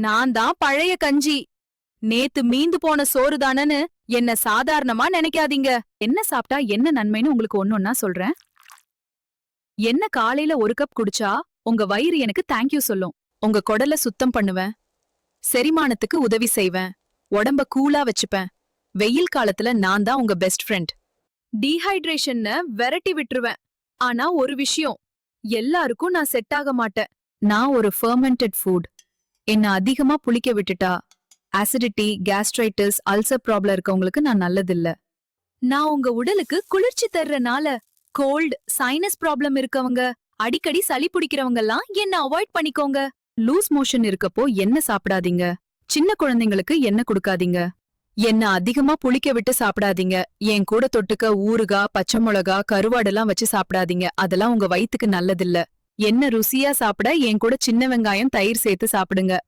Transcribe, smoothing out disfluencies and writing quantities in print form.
நான் தான் பழைய கஞ்சி. நேத்து மீந்து போன சோறுதானன்னு என்ன சாதாரணமா நினைக்காதீங்க. என்ன சாப்பிட்டா என்ன நன்மைன்னு உங்களுக்கு ஒன்னொன்னா சொல்றேன். என்ன காலையில ஒரு கப் குடிச்சா உங்க வயிறு எனக்கு தேங்க்யூ சொல்லும். உங்க குடல சுத்தம் பண்ணுவேன், செரிமானத்துக்கு உதவி செய்வேன், உடம்ப கூலா வச்சுப்பேன். வெயில் காலத்துல நான் தான் உங்க பெஸ்ட் ஃப்ரெண்ட். டீஹைட்ரேஷன்னு விரட்டி விட்டுருவேன். ஆனா ஒரு விஷயம், எல்லாருக்கும் நான் செட் ஆக மாட்டேன். நான் ஒரு ஃபெர்மெண்டட் ஃபுட். என்ன அதிகமா புளிக்க விட்டுட்டா அசிடிட்டி, கேஸ்ட்ரைட்டிஸ், அல்சர் ப்ராப்ளம் இருக்கவங்களுக்கு நான் நல்லதில்ல. நான் உங்க உடலுக்கு குளிர்ச்சி தர்றனால கோல்ட், சைனஸ் ப்ராப்ளம் இருக்கவங்க, அடிக்கடி சளி பிடிக்கிறவங்கலாம் என்ன அவாய்ட் பண்ணிக்கோங்க. லூஸ் மோஷன் இருக்கப்போ என்ன சாப்பிடாதீங்க. சின்ன குழந்தைங்களுக்கு என்ன கொடுக்காதீங்க. என்ன அதிகமா புளிக்க விட்டு சாப்பிடாதீங்க. என் கூட தொட்டுக்க ஊறுகாய், பச்சை மிளகா, கருவாடெல்லாம் வச்சு சாப்பிடாதீங்க. அதெல்லாம் உங்க வயித்துக்கு நல்லதில்ல. என்ன ருசியா சாப்பிட என் கூட சின்ன வெங்காயம், தயிர் சேர்த்து சாப்பிடுங்க.